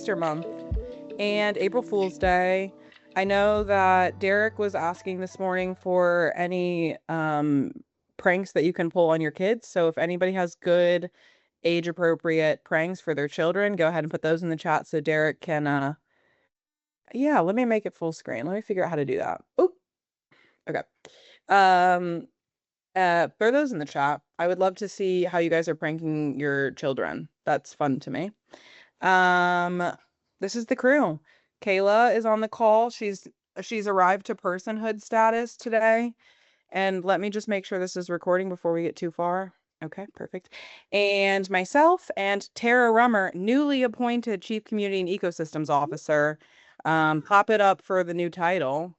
Easter month and April Fool's Day. I know that Derek was asking this morning for any pranks that you can pull on your kids. So if anybody has good age-appropriate pranks for their children, go ahead and put those in the chat so Derek can yeah, let me make it full screen. Let me figure out how to do that. Oh, okay. Um throw those in the chat. I would love to see how you guys are pranking your children. That's fun to me. This is the crew. Kayla is on the call. She's arrived to personhood status today. And let me just make sure this is recording before we get too far. Okay, perfect. And myself and Tara Rummer, newly appointed Chief Community and Ecosystems Officer. Pop it up for the new title.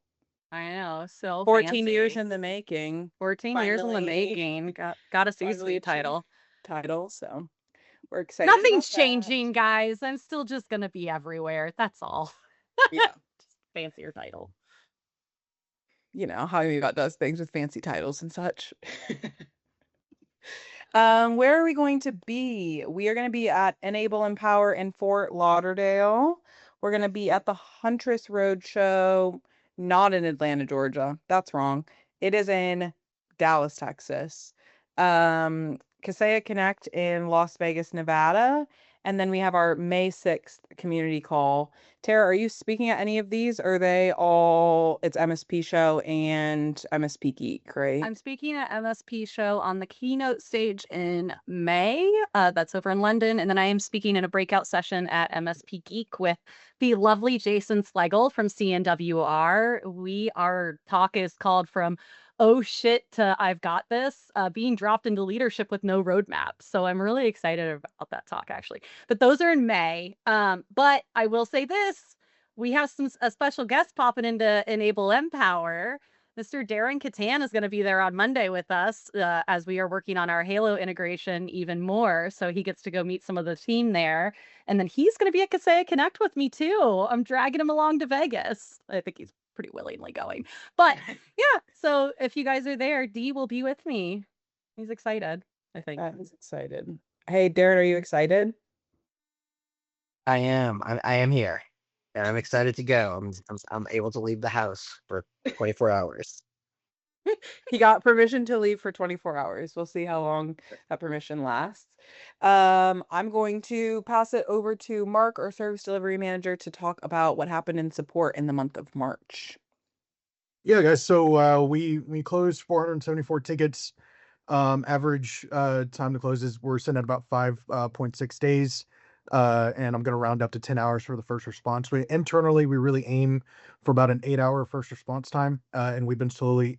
I know, so 14 fancy. years in the making. 14 years in the making. Got a C-suite title. So we're excited. Nothing's changing, guys. I'm still just gonna be everywhere. That's all. Yeah. Just fancier title. You know how ImmyBot does things with fancy titles and such. Where are we going to be? We are going to be at Enable Empower in Fort Lauderdale. We're going to be at the Huntress Roadshow, not in Atlanta, Georgia. That's wrong. It is in Dallas, Texas. Kaseya Connect in Las Vegas, Nevada. And then we have our May 6th community call. Tara, are you speaking at any of these? Or are they all, it's MSP Show and MSP Geek, right? I'm speaking at MSP Show on the keynote stage in May. That's over in London. And then I am speaking in a breakout session at MSP Geek with the lovely Jason Slegel from CNWR. Our talk is called From Oh Shit to I've Got This, being dropped into leadership with no roadmap. So I'm really excited about that talk, actually. But those are in May. But I will say this, we have a special guest popping into Enable Empower. Mr. Darren Catan is going to be there on Monday with us as we are working on our Halo integration even more. So he gets to go meet some of the team there. And then he's going to be at Kaseya Connect with me too. I'm dragging him along to Vegas. I think he's pretty willingly going. But yeah, so if you guys are there, Dee will be with me. He's excited, I think. He's excited. Hey, Darren, are you excited? I am. I am here. And I'm excited to go. I'm able to leave the house for 24 hours. He got permission to leave for 24 hours. We'll see how long that permission lasts. I'm going to pass it over to Mark, our service delivery manager, to talk about what happened in support in the month of March. Yeah, guys. So we closed 474 tickets. Average time to close is we're sitting at about 5.6 days. And I'm going to round up to 10 hours for the first response. Internally, we really aim for about an 8-hour first response time. And we've been slowly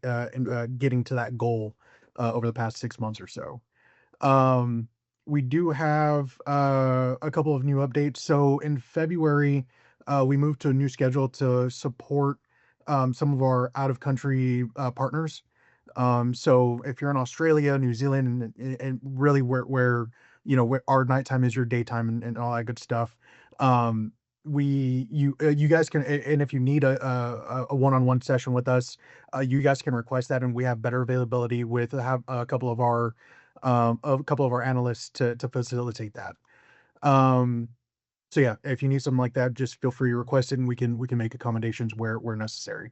getting to that goal over the past 6 months or so. We do have a couple of new updates. So in February, we moved to a new schedule to support some of our out-of-country partners. So if you're in Australia, New Zealand, and really where where our nighttime is your daytime and all that good stuff. You guys can, and if you need a one-on-one session with us, you guys can request that, and we have better availability with have a couple of our analysts to facilitate that. So yeah, if you need something like that, just feel free to request it, and we can make accommodations where necessary.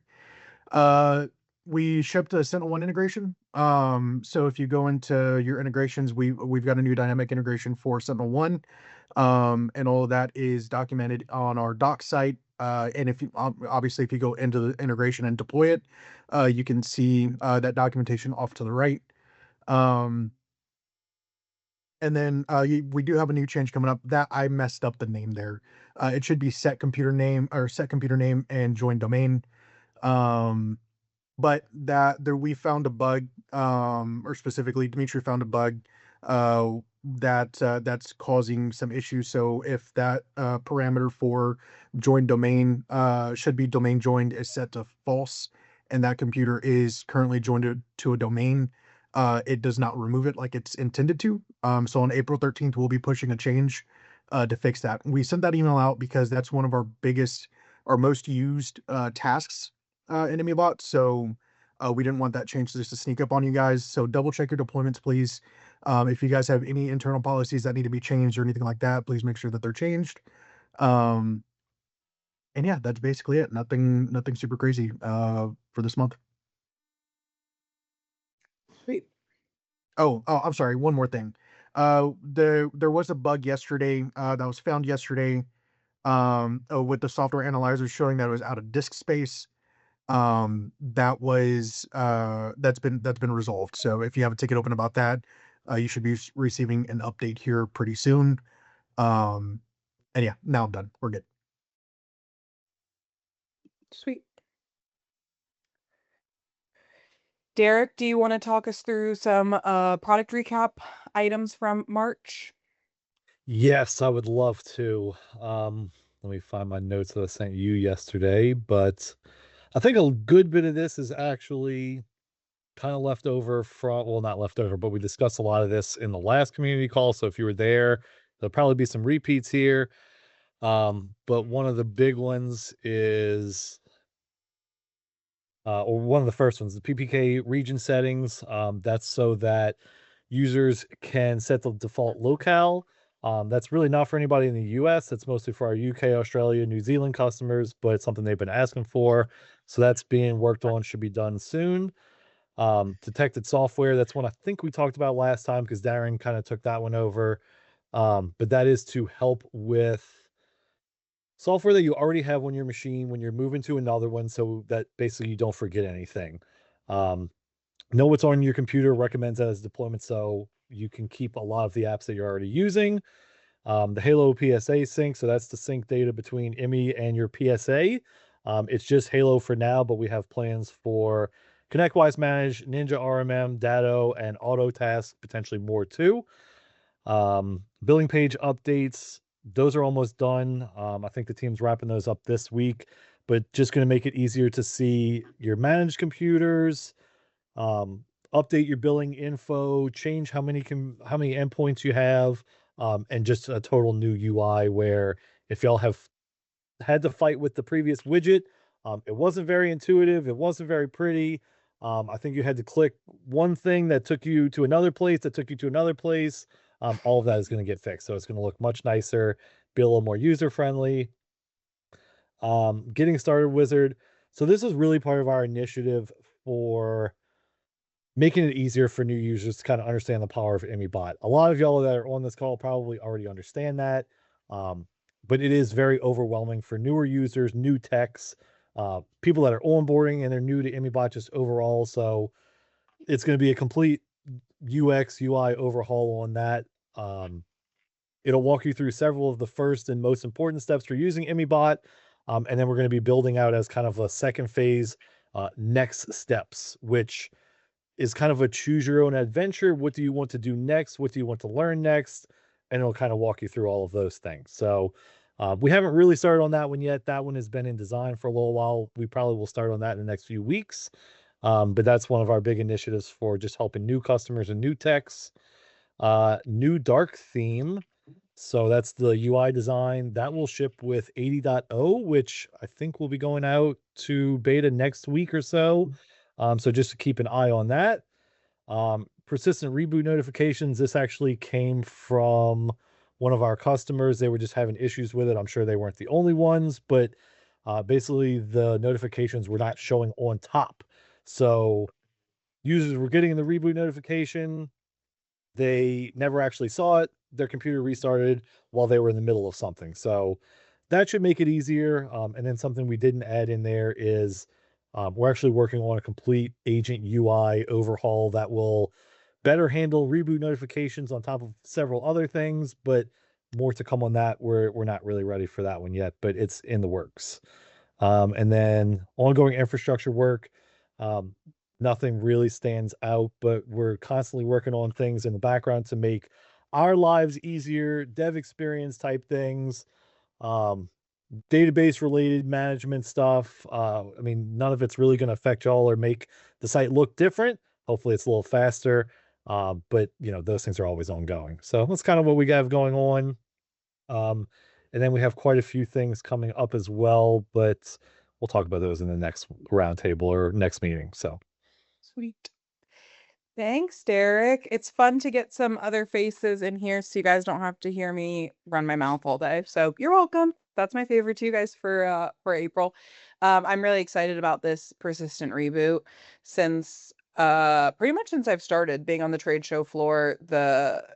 We shipped a Sentinel-1 integration. So if you go into your integrations, we've got a new dynamic integration for Sentinel-1. And all of that is documented on our doc site. And if you obviously if you go into the integration and deploy it, you can see that documentation off to the right. And then we do have a new change coming up. That I messed up the name there. It should be set computer name and join domain. But we found a bug, or specifically Dimitri found a bug that's causing some issues. So if that parameter for join domain should be domain joined is set to false, and that computer is currently joined to a domain, it does not remove it like it's intended to. So on April 13th, we'll be pushing a change to fix that. We sent that email out because that's one of our most used tasks in ImmyBot. So we didn't want that change just to sneak up on you guys. So double check your deployments, please. If you guys have any internal policies that need to be changed or anything like that, please make sure that they're changed. And yeah, that's basically it. Nothing super crazy for this month. Sweet. Oh, I'm sorry. One more thing. There was a bug yesterday that was found yesterday with the software analyzer showing that it was out of disk space. That's been resolved. So if you have a ticket open about that, you should be receiving an update here pretty soon. Um, and yeah, now I'm done. We're good. Sweet. Derek, do you want to talk us through some product recap items from March? Yes, I would love to. Let me find my notes that I sent you yesterday, but I think a good bit of this is actually kind of left over from, well, not left over, but we discussed a lot of this in the last community call. So if you were there, there'll probably be some repeats here. But one of the big ones is, or one of the first ones, the PPK region settings. That's so that users can set the default locale. That's really not for anybody in the US. That's mostly for our UK, Australia, New Zealand customers, but it's something they've been asking for. So that's being worked on, should be done soon. Detected software, that's one I think we talked about last time because Darren kind of took that one over. But that is to help with software that you already have on your machine when you're moving to another one so that basically you don't forget anything. Know what's on your computer, recommends that as deployment so you can keep a lot of the apps that you're already using. The Halo PSA sync, so that's the sync data between IMMY and your PSA. It's just Halo for now, but we have plans for ConnectWise Manage, Ninja RMM, Datto, and Autotask, potentially more too. Billing page updates, those are almost done. I think the team's wrapping those up this week, but just going to make it easier to see your managed computers, update your billing info, change how many endpoints you have, and just a total new UI where if y'all have had to fight with the previous widget, it wasn't very intuitive, it wasn't very pretty. I think you had to click one thing that took you to another place, that took you to another place. All of that is going to get fixed, so it's going to look much nicer, be a little more user friendly. Getting started wizard. So this is really part of our initiative for making it easier for new users to kind of understand the power of ImmyBot. A lot of y'all that are on this call probably already understand that, but it is very overwhelming for newer users, new techs, people that are onboarding and they're new to ImmyBot just overall. So it's going to be a complete UX UI overhaul on that. It'll walk you through several of the first and most important steps for using ImmyBot, and then we're going to be building out as kind of a second phase next steps, which is kind of a choose your own adventure. What do you want to do next? What do you want to learn next? And it'll kind of walk you through all of those things. So we haven't really started on that one yet. That one has been in design for a little while. We probably will start on that in the next few weeks. But that's one of our big initiatives for just helping new customers and new techs. New dark theme. So that's the UI design that will ship with 80.0, which I think will be going out to beta next week or so. So just to keep an eye on that. Persistent reboot notifications. This actually came from one of our customers. They were just having issues with it. I'm sure they weren't the only ones, but basically the notifications were not showing on top. So users were getting the reboot notification. They never actually saw it. Their computer restarted while they were in the middle of something. So that should make it easier. And then something we didn't add in there is we're actually working on a complete agent UI overhaul that will better handle reboot notifications on top of several other things, but more to come on that. We're not really ready for that one yet, but it's in the works. And then ongoing infrastructure work. Um, Nothing really stands out, but we're constantly working on things in the background to make our lives easier, dev experience type things, um, database related management stuff. I mean, none of it's really going to affect y'all or make the site look different. Hopefully it's a little faster. But you know, those things are always ongoing. So that's kind of what we have going on. Um, and then we have quite a few things coming up as well, but we'll talk about those in the next roundtable or next meeting. So Sweet. Thanks, Derek. It's fun to get some other faces in here so you guys don't have to hear me run my mouth all day. So you're welcome. That's my favorite too, guys, for April. I'm really excited about this persistent reboot since pretty much since I've started being on the trade show floor,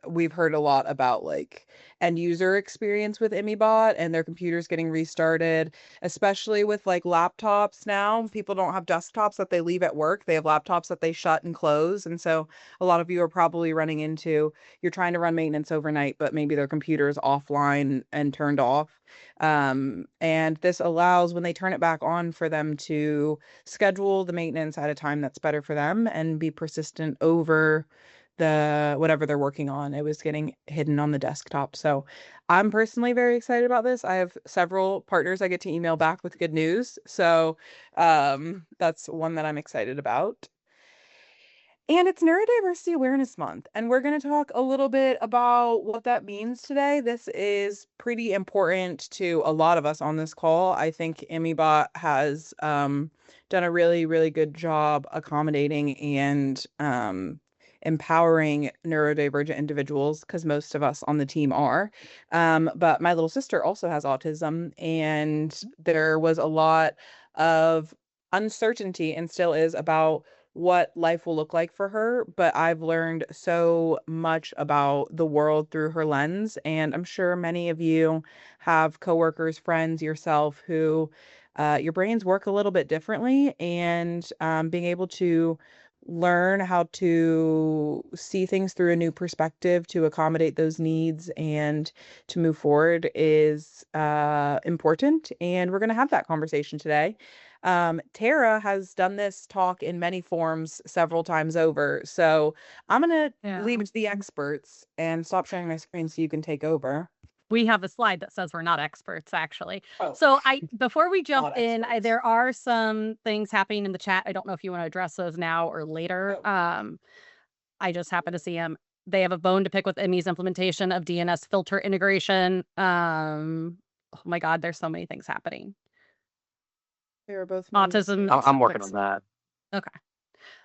we've heard a lot about like end user experience with ImmyBot and their computers getting restarted, especially with like laptops now. People don't have desktops that they leave at work. They have laptops that they shut and close. And so a lot of you are probably running into you're trying to run maintenance overnight, but maybe their computer is offline and turned off. And this allows when they turn it back on for them to schedule the maintenance at a time that's better for them and be persistent over the whatever they're working on. It was getting hidden on the desktop. So I'm personally very excited about this. I have several partners I get to email back with good news. So that's one that I'm excited about. And it's Neurodiversity Awareness Month, and we're going to talk a little bit about what that means today. This is pretty important to a lot of us on this call. I think ImmyBot has done a really, really good job accommodating and empowering neurodivergent individuals because most of us on the team are. But my little sister also has autism, and there was a lot of uncertainty and still is about what life will look like for her, but I've learned so much about the world through her lens. And I'm sure many of you have coworkers, friends, yourself who your brains work a little bit differently, and being able to learn how to see things through a new perspective to accommodate those needs and to move forward is important. And we're going to have that conversation today. Tara has done this talk in many forms several times over. So I'm going to leave it to the experts and stop sharing my screen so you can take over. We have a slide that says we're not experts, actually. Oh. So before we jump Not in, experts. there are some things happening in the chat. I don't know if you want to address those now or later. Oh. I just happen to see them. They have a bone to pick with Emmy's implementation of DNS filter integration. Oh my God, there's so many things happening. They were both Autism. I'm working on that. Okay.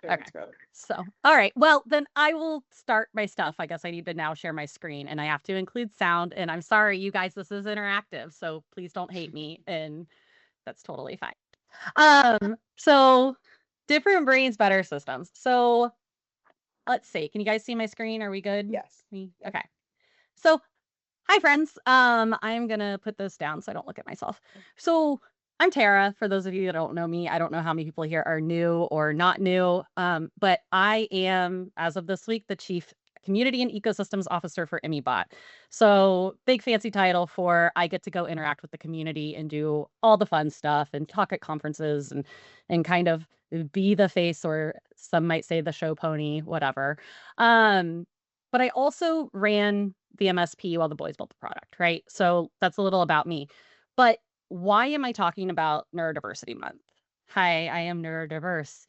Okay. So, all right. Well, then I will start my stuff. I guess I need to now share my screen, and I have to include sound. And I'm sorry, you guys, this is interactive, so please don't hate me. And that's totally fine. So different brains, better systems. So let's see. Can you guys see my screen? Are we good? Yes. Okay. So hi, friends. I'm gonna put this down so I don't look at myself. So I'm Tara. For those of you that don't know me, I don't know how many people here are new or not new, but I am, as of this week, the Chief Community and Ecosystems Officer for ImmyBot. So big fancy title for I get to go interact with the community and do all the fun stuff and talk at conferences and kind of be the face, or some might say the show pony, whatever. But I also ran the MSP while the boys built the product, right? So that's a little about me. But why am I talking about Neurodiversity Month? Hi, I am neurodiverse.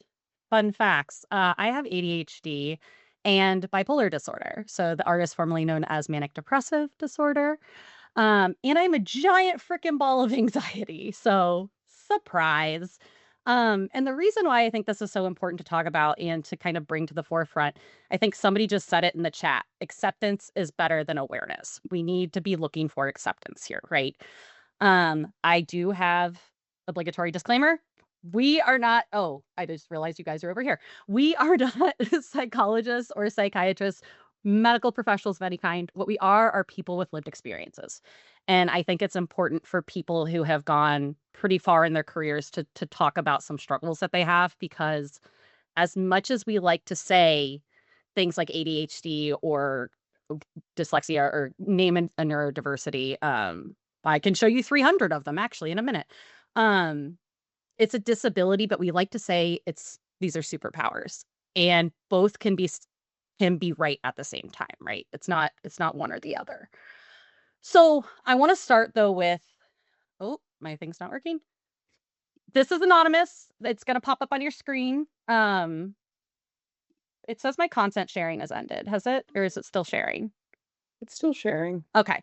Fun facts. I have ADHD and bipolar disorder. So the artist formerly known as manic depressive disorder. And I'm a giant freaking ball of anxiety. So surprise. And the reason why I think this is so important to talk about and to kind of bring to the forefront, I think somebody just said it in the chat. Acceptance is better than awareness. We need to be looking for acceptance here, right? I do have obligatory disclaimer. We are not, oh, I just realized you guys are over here. We are not psychologists or psychiatrists, medical professionals of any kind. What we are people with lived experiences. And I think it's important for people who have gone pretty far in their careers to talk about some struggles that they have, because as much as we like to say things like ADHD or dyslexia or name a neurodiversity, I can show you 300 of them actually in a minute. It's a disability, but we like to say these are superpowers, and both can be right at the same time, right? It's not one or the other. So I want to start though with, oh, my thing's not working. This is anonymous. It's going to pop up on your screen. It says my content sharing has ended. Has it? Or is it still sharing? It's still sharing. Okay.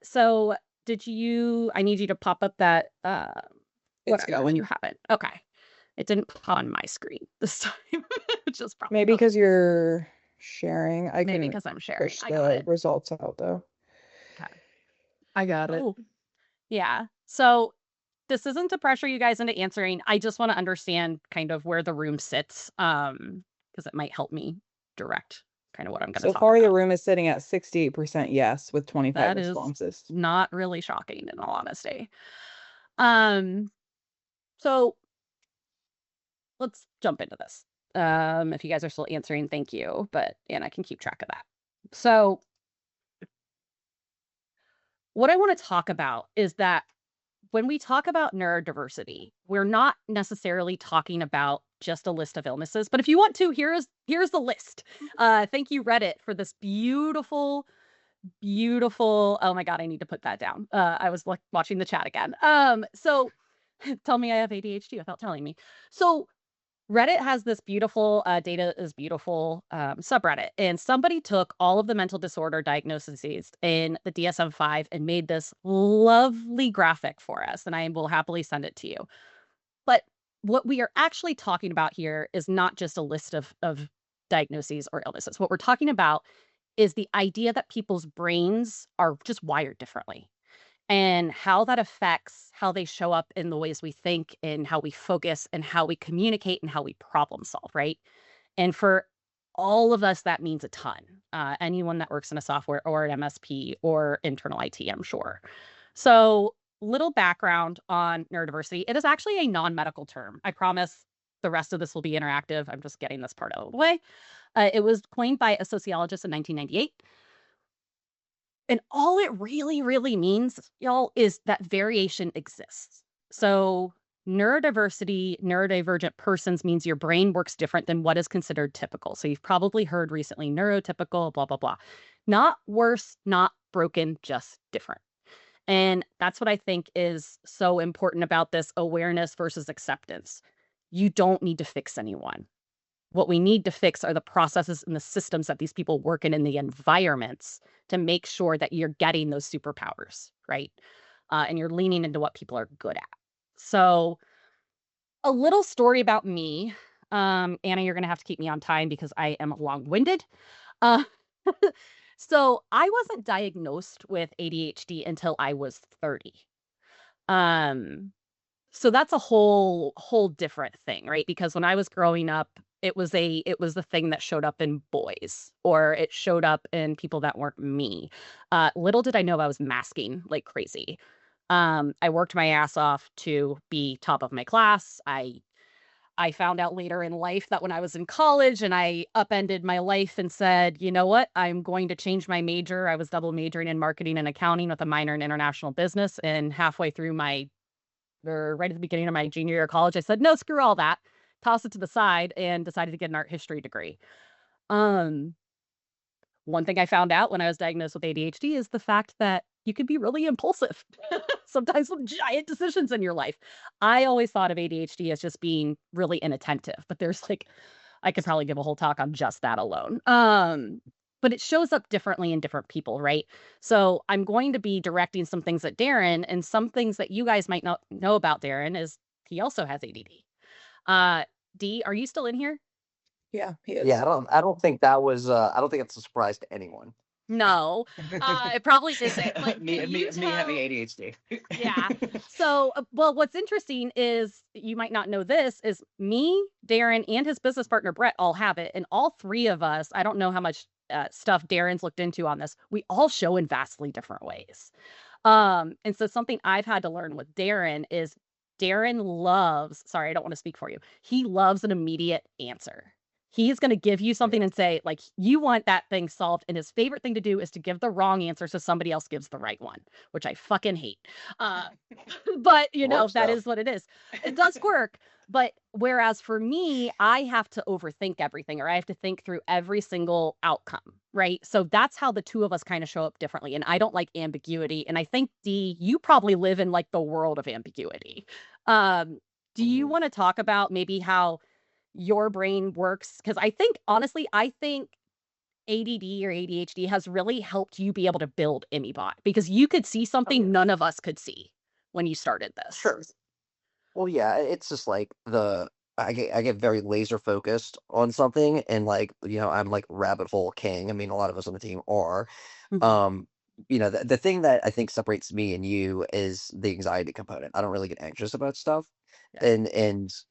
So I need you to pop up that, Let's go when you have it. Okay. It didn't pop on my screen this time. Which is probably Maybe because you're sharing. maybe because I'm sharing. Push I got the it. results out though. Okay. I got it. Oh, Yeah. So this isn't to pressure you guys into answering. I just want to understand kind of where the room sits, because it might help me direct kind of what I'm going to So talk far, the about. room is sitting at 68% yes with 25 That is responses. not really shocking, in all honesty. Um, so let's jump into this. If you guys are still answering, thank you, and I can keep track of that. So what I want to talk about is that when we talk about neurodiversity, we're not necessarily talking about just a list of illnesses, but if you want to, here's the list. Thank you, Reddit, for this beautiful, beautiful. Oh my God, I need to put that down. I was like watching the chat again. So tell me I have ADHD without telling me. So Reddit has this beautiful data is beautiful subreddit, and somebody took all of the mental disorder diagnoses in the DSM-5 and made this lovely graphic for us, and I will happily send it to you. But what we are actually talking about here is not just a list of diagnoses or illnesses. What we're talking about is the idea that people's brains are just wired differently and how that affects how they show up in the ways we think and how we focus and how we communicate and how we problem solve, right? And for all of us, that means a ton. Anyone that works in a software or an MSP or internal IT, I'm sure. So, little background on neurodiversity. It is actually a non-medical term. I promise the rest of this will be interactive. I'm just getting this part out of the way. It was coined by a sociologist in 1998. And all it really, really means, y'all, is that variation exists. So neurodivergent persons means your brain works different than what is considered typical. So you've probably heard recently neurotypical, blah, blah, blah. Not worse, not broken, just different. And that's what I think is so important about this awareness versus acceptance. You don't need to fix anyone. What we need to fix are the processes and the systems that these people work in the environments to make sure that you're getting those superpowers, right? And you're leaning into what people are good at. So, a little story about me. Anna, you're going to have to keep me on time because I am long winded. Uh, so, I wasn't diagnosed with ADHD until I was 30. Um, so that's a whole different thing, right? Because when I was growing up, it was the thing that showed up in boys or it showed up in people that weren't me. Little did I know I was masking like crazy. I worked my ass off to be top of my class. I found out later in life that when I was in college and I upended my life and said, you know what, I'm going to change my major. I was double majoring in marketing and accounting with a minor in international business. And halfway through or right at the beginning of my junior year of college, I said, no, screw all that, toss it to the side, and decided to get an art history degree. Um, One thing I found out when I was diagnosed with ADHD is the fact that you can be really impulsive, sometimes with giant decisions in your life. I always thought of ADHD as just being really inattentive, but I could probably give a whole talk on just that alone. But it shows up differently in different people, right? So I'm going to be directing some things at Darren, and some things that you guys might not know about Darren is he also has ADD. D, are you still in here? Yeah, he is. Yeah, I don't think that was I don't think it's a surprise to anyone. No, it probably isn't. But me can me you me having tell? ADHD. Yeah. So, well, what's interesting is you might not know this is me, Darren, and his business partner Brett all have it, and all three of us. I don't know how much stuff Darren's looked into on this. We all show in vastly different ways. And so something I've had to learn with Darren is Darren loves. Sorry, I don't want to speak for you. He loves an immediate answer. He's going to give you something and say, like, you want that thing solved. And his favorite thing to do is to give the wrong answer so somebody else gives the right one, which I fucking hate. Uh, but, Works that though. is what it is. It does work. But whereas for me, I have to overthink everything or I have to think through every single outcome, right? So that's how the two of us kind of show up differently. And I don't like ambiguity. And I think, D, you probably live in like the world of ambiguity. Do you Mhm. want to talk about maybe how your brain works? Because I think, honestly, I think ADD or ADHD has really helped you be able to build ImmyBot because you could see something yeah. none of us could see when you started this. Sure. Well, yeah, it's just like I get very laser focused on something, and like I'm like rabbit hole king. I mean, a lot of us on the team are. Mhm. Um, the thing that I think separates me and you is the anxiety component. I don't really get anxious about stuff. Yeah. And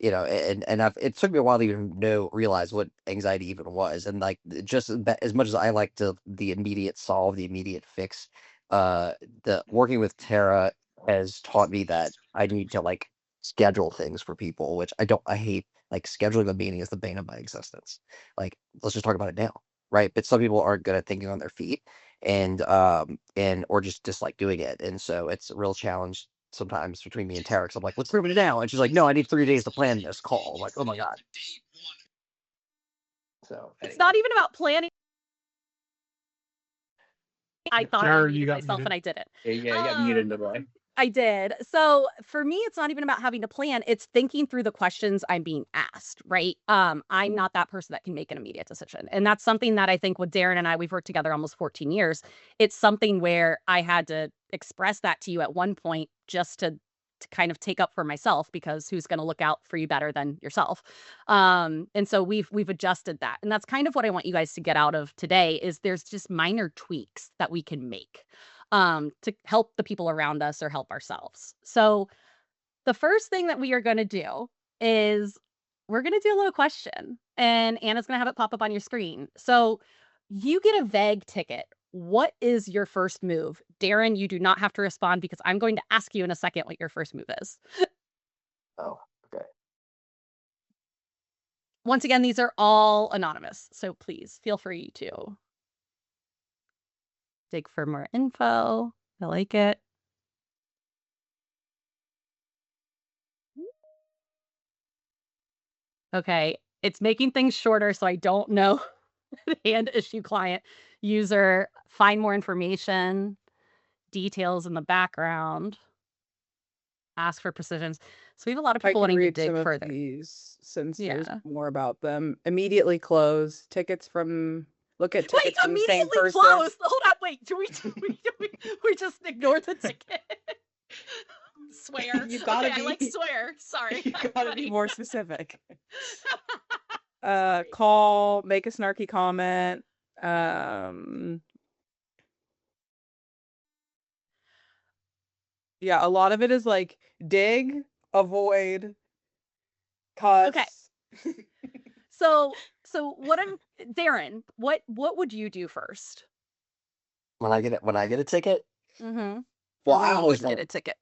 it took me a while to even realize what anxiety even was. And like just as much as I like the immediate solve, the immediate fix, the working with Tara has taught me that I need to like schedule things for people, which I hate. Like scheduling a meeting is the bane of my existence. Like, let's just talk about it now, right? But some people aren't good at thinking on their feet and or just dislike doing it. And so it's a real challenge sometimes between me and Tara. 'Cause I'm like, let's prove it now. And she's like, no, I need 3 days to plan this call. I'm like, oh my God. So It's not even about planning. I thought I Tara, you muted got myself muted. and I didn't. yeah, you got muted, boy. I did. So for me, it's not even about having to plan. It's thinking through the questions I'm being asked, right? I'm not that person that can make an immediate decision. And that's something that I think with Darren and I, we've worked together almost 14 years. It's something where I had to express that to you at one point just to kind of take up for myself, because who's going to look out for you better than yourself? And so we've adjusted that. And that's kind of what I want you guys to get out of today is there's just minor tweaks that we can make to help the people around us or help ourselves. So the first thing that we are going to do is we're going to do a little question, and Anna's going to have it pop up on your screen. So you get a vague ticket. What is your first move? Darren, you do not have to respond because I'm going to ask you in a second what your first move is. Oh, okay. Once again, these are all anonymous, so please feel free to dig for more info. I like it. Okay, it's making things shorter, so I don't know. Hand issue client user, find more information, details in the background, ask for precisions. So we have a lot of I people can wanting to read some dig of further. these since there's Yeah. more about them. Immediately close tickets from. Look at Wait, tickets from the same immediately person. closed. Hold on, wait. Do we just ignore the ticket? Swear. You gotta okay, I like be- swear. Sorry. You gotta be more specific. Sorry. Call, make a snarky comment. Yeah, a lot of it is like dig, avoid, cuss. Okay. So what Darren, what would you do first? When I get a ticket, Mm-hmm. well, Or when I you always would get a ticket.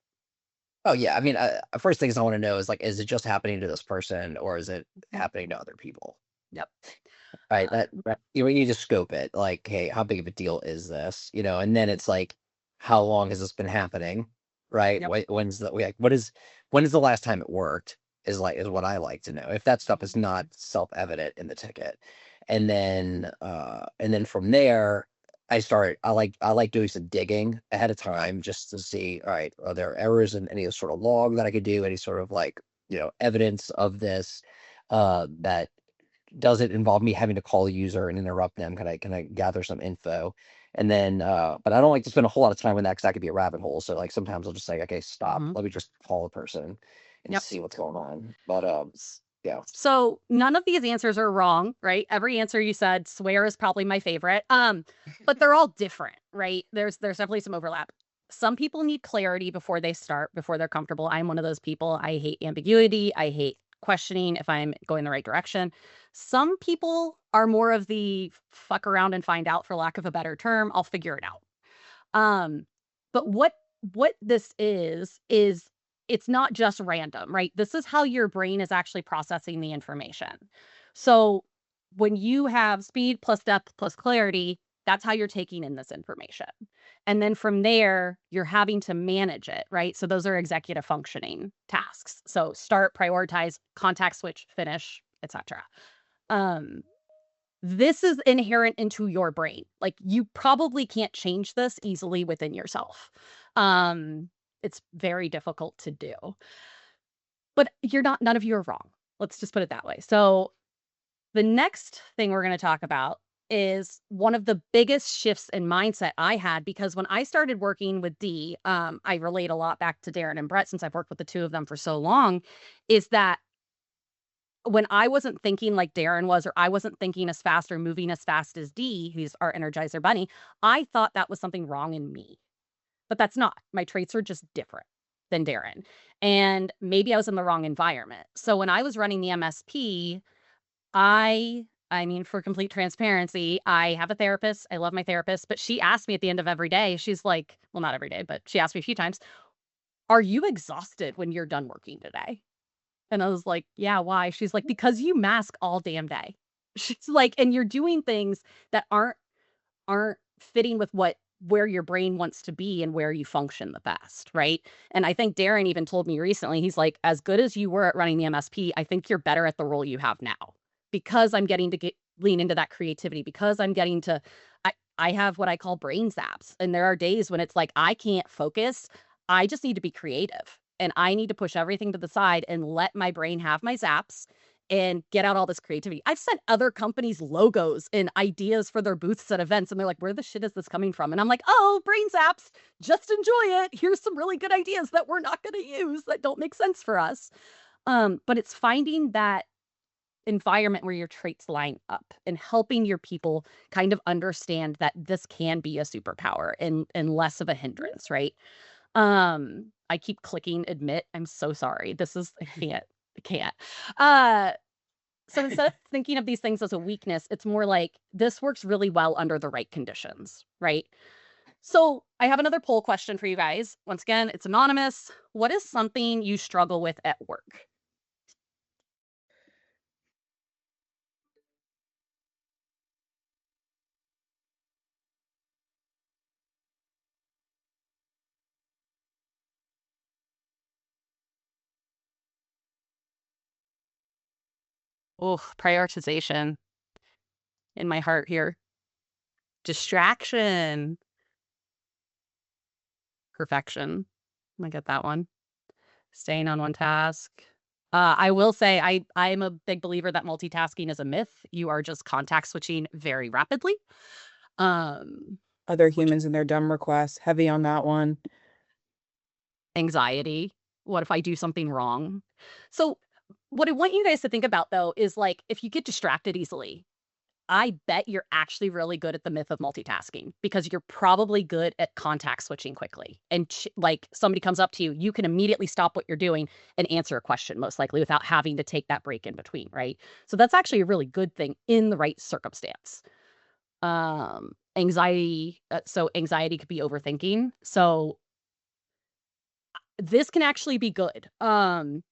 Oh yeah, I mean, first things I want to know is like, is it just happening to this person or is it happening to other people? Yep. Right. You need to scope it. Like, hey, how big of a deal is this? And then it's like, how long has this been happening? Right. Yep. When is the last time it worked? Is what I like to know. If that stuff is not self-evident in the ticket, and then from there, I like doing some digging ahead of time just to see, all right, are there errors in any sort of log that I could do, any sort of like, evidence of this, that doesn't involve me having to call a user and interrupt them. Can I gather some info? And then, but I don't like to spend a whole lot of time with that because that could be a rabbit hole. So like sometimes I'll just say, okay, stop. Mhm. Let me just call a person and Yep. see what's going on. But yeah. So none of these answers are wrong, right? Every answer you said, swear is probably my favorite. But they're all different, right? There's definitely some overlap. Some people need clarity before they start, before they're comfortable. I'm one of those people. I hate ambiguity. I hate questioning if I'm going the right direction. Some people are more of the fuck around and find out, for lack of a better term. I'll figure it out. But what this is it's not just random, right? This is how your brain is actually processing the information. So when you have speed plus depth plus clarity, that's how you're taking in this information. And then from there, you're having to manage it, right? So those are executive functioning tasks. So start, prioritize, contact switch, finish, etc. This is inherent into your brain. Like you probably can't change this easily within yourself. It's very difficult to do. But none of you are wrong. Let's just put it that way. So the next thing we're going to talk about is one of the biggest shifts in mindset I had, because when I started working with D, I relate a lot back to Darren and Brett since I've worked with the two of them for so long, is that when I wasn't thinking like Darren was, or I wasn't thinking as fast or moving as fast as Dee, who's our Energizer bunny, I thought that was something wrong in me. But that's not. My traits are just different than Darren. And maybe I was in the wrong environment. So when I was running the MSP, I mean, for complete transparency, I have a therapist. I love my therapist, but she asked me at the end of every day, she's like, well, not every day, but she asked me a few times, are you exhausted when you're done working today? And I was like, yeah, why? She's like, because you mask all damn day. She's like, and you're doing things that aren't fitting with where your brain wants to be and where you function the best, right? And I think Darren even told me recently, he's like, as good as you were at running the MSP, I think you're better at the role you have now because I'm getting to lean into that creativity, because I'm getting to I have what I call brain zaps. And there are days when it's like I can't focus. I just need to be creative. And I need to push everything to the side and let my brain have my zaps and get out all this creativity. I've sent other companies logos and ideas for their booths at events, and they're like, where the shit is this coming from? And I'm like, oh, brain zaps, just enjoy it. Here's some really good ideas that we're not going to use that don't make sense for us. But it's finding that environment where your traits line up and helping your people kind of understand that this can be a superpower and less of a hindrance, right? I keep clicking admit. I'm so sorry. This is I can't. So instead of thinking of these things as a weakness, it's more like this works really well under the right conditions, right? So I have another poll question for you guys. Once again, it's anonymous. What is something you struggle with at work? Oh, prioritization in my heart here. Distraction. Perfection. I get that one. Staying on one task. I will say I'm a big believer that multitasking is a myth. You are just contact switching very rapidly. Other humans and their dumb requests, heavy on that one. Anxiety. What if I do something wrong? So what I want you guys to think about though is like if you get distracted easily, I bet you're actually really good at the myth of multitasking because you're probably good at contact switching quickly. And like somebody comes up to you, you can immediately stop what you're doing and answer a question most likely without having to take that break in between, right? So that's actually a really good thing in the right circumstance. Anxiety, so anxiety could be overthinking. So this can actually be good.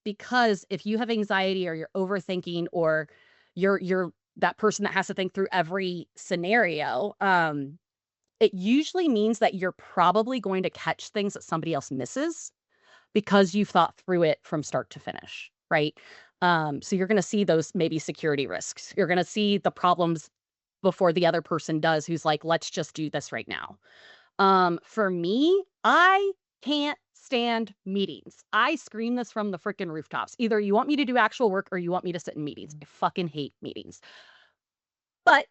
Because if you have anxiety or you're overthinking or you're that person that has to think through every scenario, it usually means that you're probably going to catch things that somebody else misses because you've thought through it from start to finish, right? So you're going to see those maybe security risks. You're going to see the problems before the other person does, who's like, let's just do this right now. For me, I can't stand meetings. I scream this from the freaking rooftops. Either you want me to do actual work or you want me to sit in meetings. I fucking hate meetings. But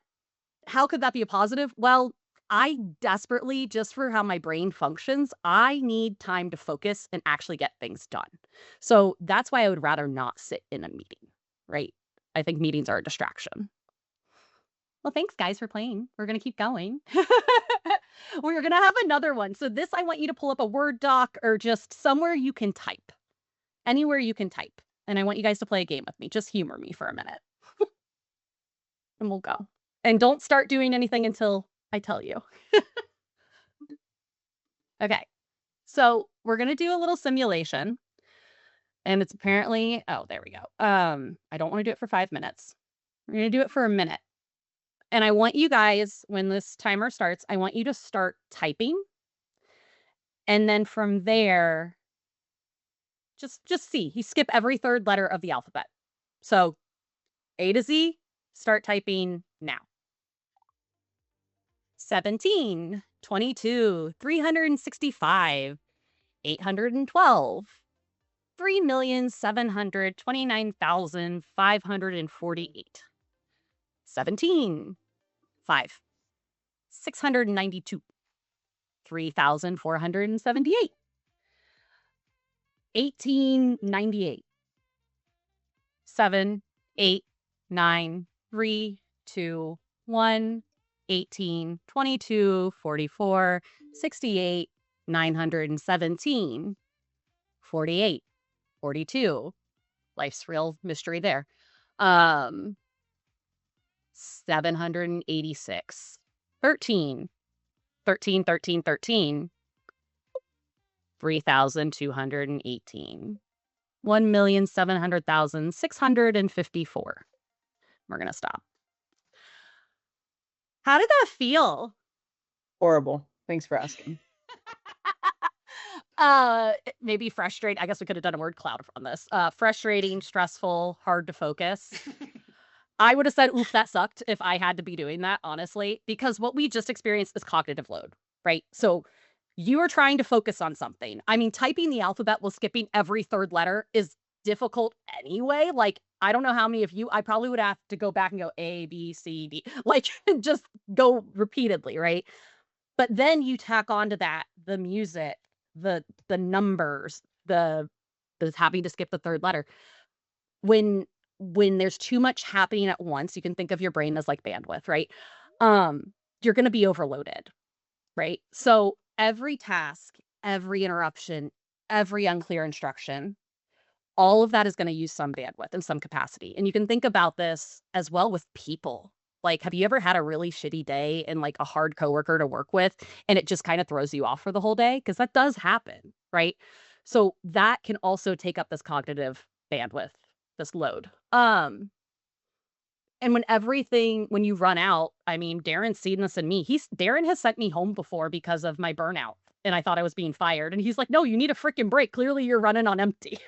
how could that be a positive? Well, I desperately, just for how my brain functions, I need time to focus and actually get things done. So that's why I would rather not sit in a meeting, right? I think meetings are a distraction. Well, thanks guys for playing. We're going to keep going. We're going to have another one. So this, I want you to pull up a Word doc or just somewhere you can type. Anywhere you can type. And I want you guys to play a game with me. Just humor me for a minute. And we'll go. And don't start doing anything until I tell you. Okay. So we're going to do a little simulation. And it's apparently, oh, there we go. I don't want to do it for 5 minutes. We're going to do it for a minute. And I want you guys, when this timer starts, I want you to start typing. And then from there, just see. You skip every third letter of the alphabet. So A to Z, start typing now. 17, 22, 365, 812, 3,729,548. 17, 5, 692, 3,478, 1898, 7, 8, 9, 3, 2, 1, 18, 22, 44, 68, 917, 48, 42. Life's real mystery there. 786, 13, 13, 13, 13, 3,218, 1,700,654. We're going to stop. How did that feel? Horrible. Thanks for asking. Maybe frustrating. I guess we could have done a word cloud on this. Frustrating, stressful, hard to focus. I would have said, oof, that sucked if I had to be doing that, honestly, because what we just experienced is cognitive load, right? So you are trying to focus on something. I mean, typing the alphabet while skipping every third letter is difficult anyway. Like, I don't know how many of you, I probably would have to go back and go A, B, C, D, like just go repeatedly, right? But then you tack onto that the music, the numbers, the having to skip the third letter. When there's too much happening at once, you can think of your brain as like bandwidth, right? You're going to be overloaded, right? So every task, every interruption, every unclear instruction, all of that is going to use some bandwidth in some capacity. And you can think about this as well with people. Like, have you ever had a really shitty day and like a hard coworker to work with, and it just kind of throws you off for the whole day? Because that does happen, right? So that can also take up this cognitive bandwidth, this load. And when you run out, I mean, Darren's seen this in me. Darren has sent me home before because of my burnout, and I thought I was being fired. And he's like, no, you need a freaking break. Clearly you're running on empty.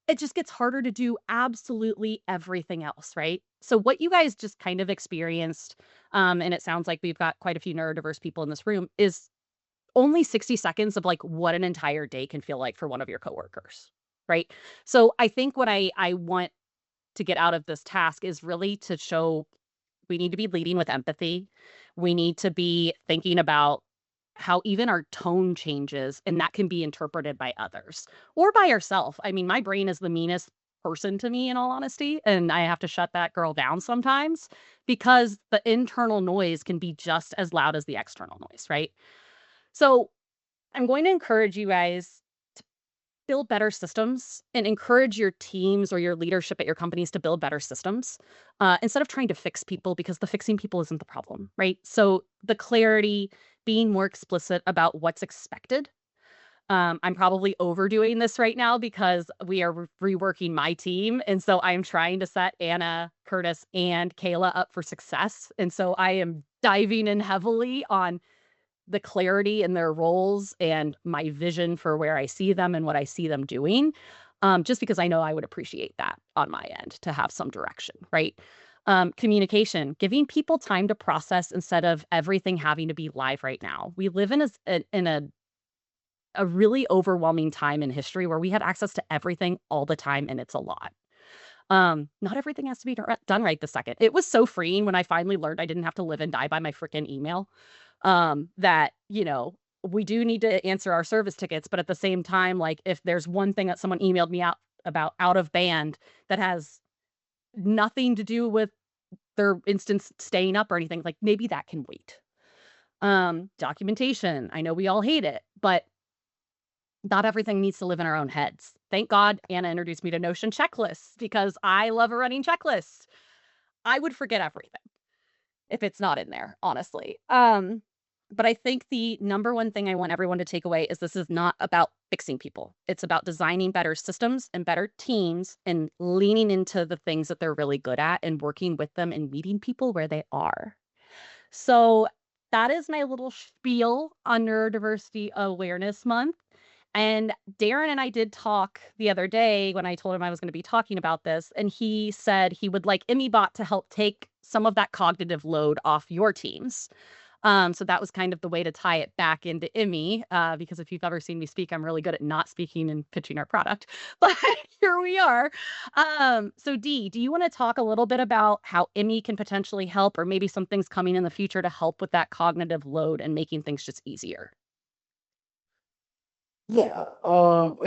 It just gets harder to do absolutely everything else, right? So what you guys just kind of experienced, and it sounds like we've got quite a few neurodiverse people in this room, is only 60 seconds of like what an entire day can feel like for one of your coworkers, right? So I think what I want to get out of this task is really to show we need to be leading with empathy. We need to be thinking about how even our tone changes, and that can be interpreted by others or by yourself. I mean, my brain is the meanest person to me, in all honesty, and I have to shut that girl down sometimes because the internal noise can be just as loud as the external noise, right? So I'm going to encourage you guys to build better systems and encourage your teams or your leadership at your companies to build better systems instead of trying to fix people, because the fixing people isn't the problem, right? So the clarity, being more explicit about what's expected. I'm probably overdoing this right now because we are reworking my team. And so I'm trying to set Anna, Curtis, and Kayla up for success. And so I am diving in heavily on the clarity in their roles and my vision for where I see them and what I see them doing, just because I know I would appreciate that on my end to have some direction, right? Communication, giving people time to process instead of everything having to be live right now. We live in a really overwhelming time in history where we have access to everything all the time, and it's a lot. Not everything has to be done right this second. It was so freeing when I finally learned I didn't have to live and die by my freaking email. That, we do need to answer our service tickets, but at the same time, like if there's one thing that someone emailed me out of band that has nothing to do with their instance staying up or anything, like maybe that can wait. Documentation. I know we all hate it, but not everything needs to live in our own heads. Thank God Anna introduced me to Notion checklists because I love a running checklist. I would forget everything if it's not in there, honestly. But I think the number one thing I want everyone to take away is this is not about fixing people. It's about designing better systems and better teams and leaning into the things that they're really good at and working with them and meeting people where they are. So that is my little spiel on Neurodiversity Awareness Month. And Darren and I did talk the other day when I told him I was going to be talking about this, and he said he would like ImmyBot to help take some of that cognitive load off your teams. So that was kind of the way to tie it back into Immy, because if you've ever seen me speak, I'm really good at not speaking and pitching our product. But here we are. So Dee, do you want to talk a little bit about how Immy can potentially help, or maybe some things coming in the future to help with that cognitive load and making things just easier? Yeah.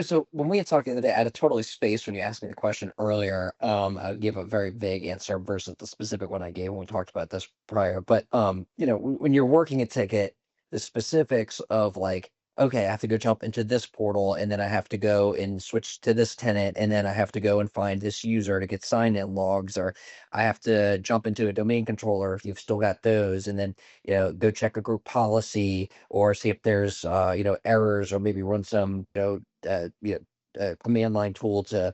So when we had talked the other day, I had a totally spaced when you asked me the question earlier. I gave a very vague answer versus the specific one I gave when we talked about this prior. But when you're working a ticket, the specifics of like, okay, I have to go jump into this portal, and then I have to go and switch to this tenant, and then I have to go and find this user to get sign-in logs, or I have to jump into a domain controller if you've still got those, and then go check a group policy or see if there's errors or maybe run some command line tool to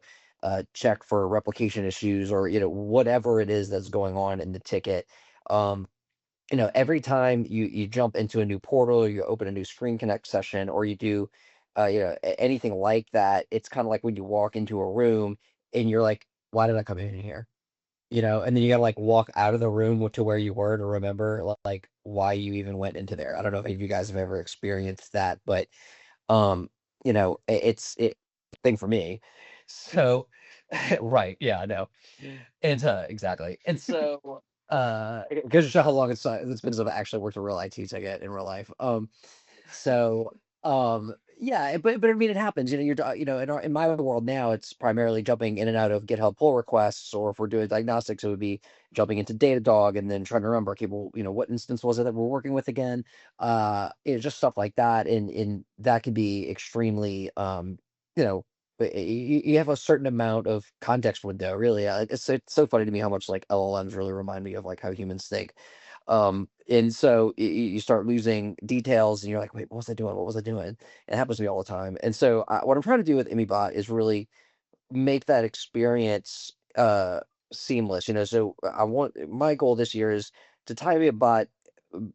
check for replication issues or whatever it is that's going on in the ticket. Um, every time you jump into a new portal, or you open a new Screen Connect session, or you do anything like that, it's kind of like when you walk into a room and you're like, why did I come in here? And then you gotta like walk out of the room to where you were to remember like why you even went into there. I don't know if any of you guys have ever experienced that, but it's it thing for me. So right, yeah, I know. And exactly. And so it goes to show how long it's been since I've actually worked a real IT ticket in real life. So, yeah, but I mean, it happens. In my world now, it's primarily jumping in and out of GitHub pull requests, or if we're doing diagnostics, it would be jumping into Datadog and then trying to remember, okay, well, what instance was it that we're working with again? Just stuff like that, and that could be extremely, you know. You have a certain amount of context window, really. It's so funny to me how much like LLMs really remind me of like how humans think. And so you start losing details and you're like, wait, what was I doing? What was I doing? It happens to me all the time. And so what I'm trying to do with ImmyBot is really make that experience seamless. So I want my goal this year is to tie ImmyBot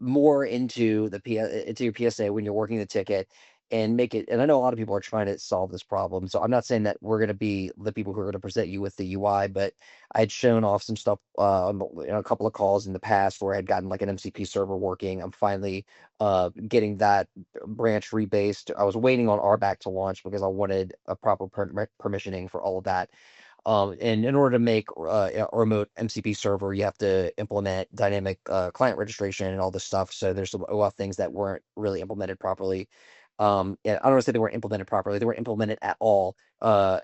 more into into your PSA when you're working the ticket and make it. And I know a lot of people are trying to solve this problem. So I'm not saying that we're going to be the people who are going to present you with the UI, but I'd shown off some stuff on a couple of calls in the past where I had gotten like an MCP server working. I'm finally getting that branch rebased. I was waiting on RBAC to launch because I wanted a proper permissioning for all of that. And in order to make a remote MCP server, you have to implement dynamic client registration and all this stuff. So there's some OAuth things that weren't really implemented properly. Yeah, I don't want to say they weren't implemented properly. They weren't implemented at all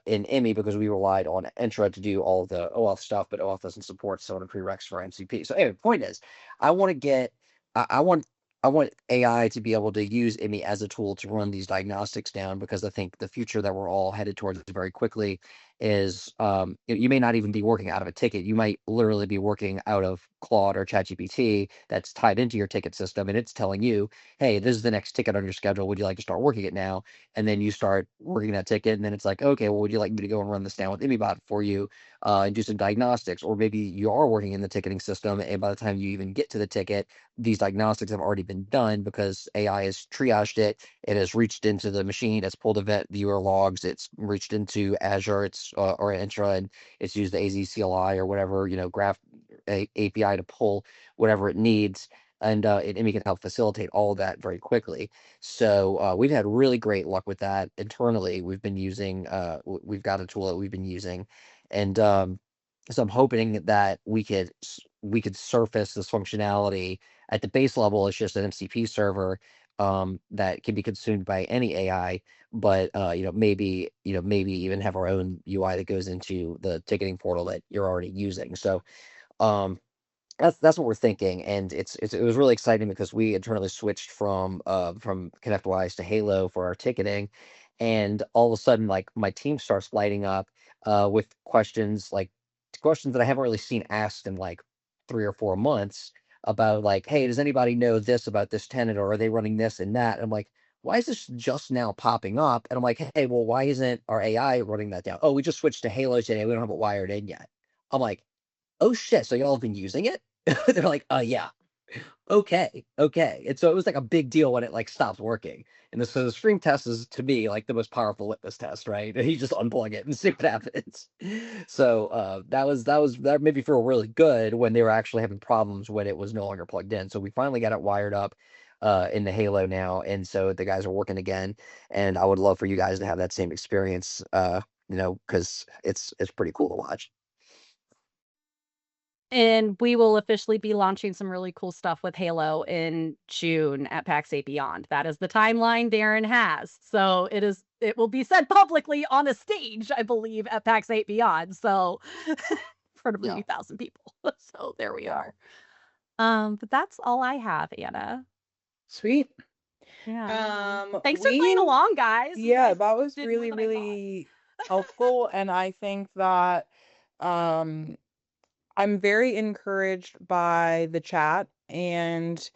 in IMI because we relied on Entra to do all the OAuth stuff, but OAuth doesn't support some of the prereqs for MCP. So anyway, point is, I want to get, I want I want AI to be able to use IMI as a tool to run these diagnostics down because I think the future that we're all headed towards very quickly is you may not even be working out of a ticket. You might literally be working out of Claude or ChatGPT that's tied into your ticket system, and it's telling you, "Hey, this is the next ticket on your schedule. Would you like to start working it now?" And then you start working that ticket, and then it's like, "Okay, well, would you like me to go and run this down with ImmyBot for you and do some diagnostics?" Or maybe you are working in the ticketing system, and by the time you even get to the ticket, these diagnostics have already been done because AI has triaged it. It has reached into the machine, it's pulled event viewer logs, it's reached into Azure, it's or Intra, and it's used the AZCLI or whatever graph API to pull whatever it needs, and we can help facilitate all of that very quickly. So we've had really great luck with that internally. We've been using we've got a tool that we've been using, and so I'm hoping that we could surface this functionality at the base level. It's just an MCP server that can be consumed by any AI, but maybe even have our own UI that goes into the ticketing portal that you're already using. So um, that's what we're thinking, and it was really exciting because we internally switched from ConnectWise to Halo for our ticketing, and all of a sudden, like my team starts lighting up with questions that I haven't really seen asked in like 3 or 4 months about like, hey, does anybody know this about this tenant, or are they running this and that? And I'm like, why is this just now popping up? And I'm like, hey, well, why isn't our AI running that down? Oh, we just switched to Halo today. We don't have it wired in yet. I'm like, oh shit, so y'all have been using it? They're like, yeah. Okay, okay. And so it was like a big deal when it like stopped working. And so the stream test is to me like the most powerful litmus test, right? And you just unplug it and see what happens. So that made me feel really good when they were actually having problems when it was no longer plugged in. So we finally got it wired up in the Halo now, and so the guys are working again. And I would love for you guys to have that same experience, because it's pretty cool to watch. And we will officially be launching some really cool stuff with Halo in June at PAX 8 Beyond. That is the timeline Darren has. So it will be said publicly on a stage, I believe, at PAX 8 Beyond. So in front of a few thousand people. So there we are. But that's all I have, Anna. Sweet. Yeah. Thanks for playing along, guys. Yeah, that was really, really helpful. And I think that I'm very encouraged by the chat and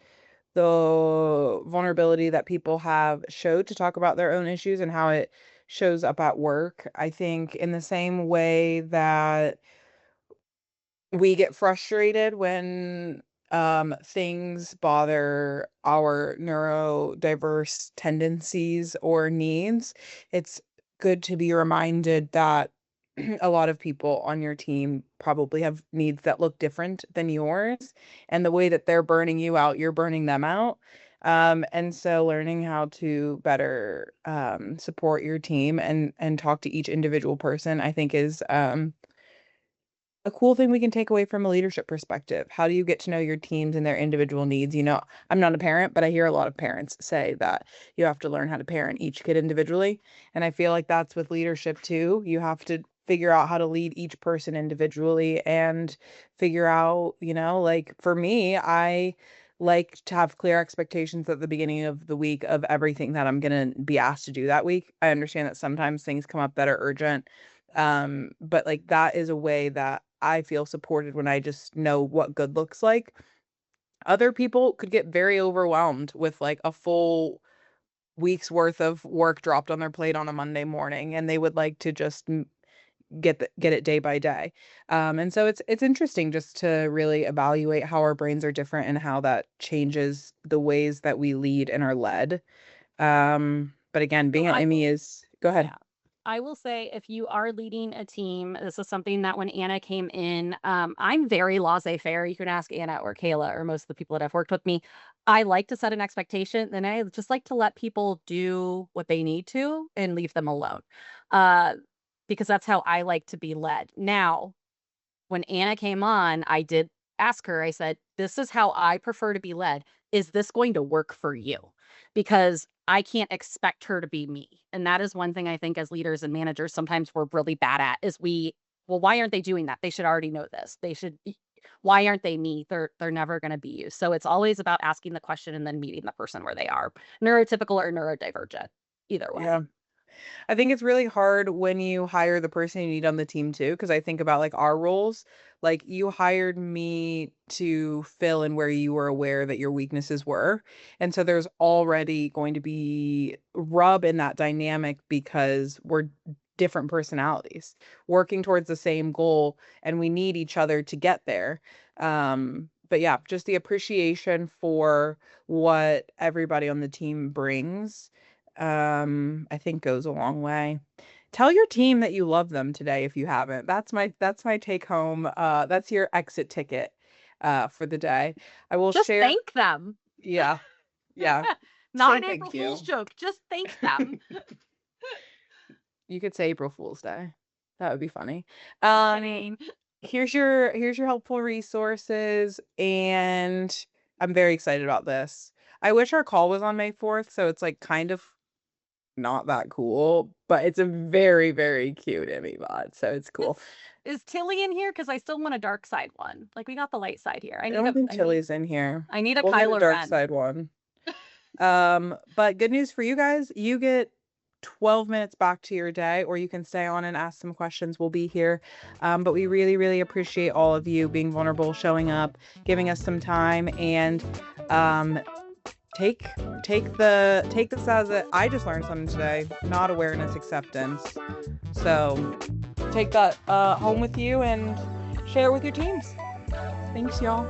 the vulnerability that people have showed to talk about their own issues and how it shows up at work. I think in the same way that we get frustrated when things bother our neurodiverse tendencies or needs, it's good to be reminded that a lot of people on your team probably have needs that look different than yours, and the way that they're burning you out, you're burning them out. And so learning how to better support your team and talk to each individual person, I think is a cool thing we can take away from a leadership perspective. How do you get to know your teams and their individual needs? You know, I'm not a parent, but I hear a lot of parents say that you have to learn how to parent each kid individually. And I feel like that's with leadership too. You have to figure out how to lead each person individually and figure out, you know, like for me, I like to have clear expectations at the beginning of the week of everything that I'm going to be asked to do that week. I understand that sometimes things come up that are urgent. But like that is a way that I feel supported when I just know what good looks like. Other people could get very overwhelmed with like a full week's worth of work dropped on their plate on a Monday morning, and they would like to just get it day by day. And so it's interesting just to really evaluate how our brains are different and how that changes the ways that we lead and are led. But again, being at Emmy is go ahead. Yeah. I will say, if you are leading a team, this is something that when Anna came in, I'm very laissez-faire. You can ask Anna or Kayla or most of the people that have worked with me. I like to set an expectation, then I just like to let people do what they need to and leave them alone, because that's how I like to be led. Now, when Anna came on, I did ask her, I said, this is how I prefer to be led. Is this going to work for you? Because I can't expect her to be me. And that is one thing I think as leaders and managers, sometimes we're really bad at is well, why aren't they doing that? They should already know this. Why aren't they me? They're never going to be you. So it's always about asking the question and then meeting the person where they are, neurotypical or neurodivergent, either way. Yeah. I think it's really hard when you hire the person you need on the team too, because I think about like our roles. Like you hired me to fill in where you were aware that your weaknesses were. And so there's already going to be rub in that dynamic because we're different personalities working towards the same goal and we need each other to get there. But yeah, just the appreciation for what everybody on the team brings I think goes a long way. Tell your team that you love them today if you haven't. That's my take home. That's your exit ticket for the day. I will just share. Thank them. Yeah. Yeah. Not an April Fool's joke. Just thank them. You could say April Fool's Day. That would be funny. Kidding. Here's your helpful resources, and I'm very excited about this. I wish our call was on May 4th, so it's like kind of not that cool, but it's a very, very cute ImmyBot, so it's cool. Is Tilly in here? Because I still want a dark side one. Like we got the light side here. I don't think Tilly's in here. I need a We'll get Kylo a dark Ren. side one. But good news for you guys. You get 12 minutes back to your day, or you can stay on and ask some questions. We'll be here. But we really, really appreciate all of you being vulnerable, showing up, giving us some time, and take this as I just learned something today, not awareness, acceptance. So take that home with you and share it with your teams. Thanks, y'all.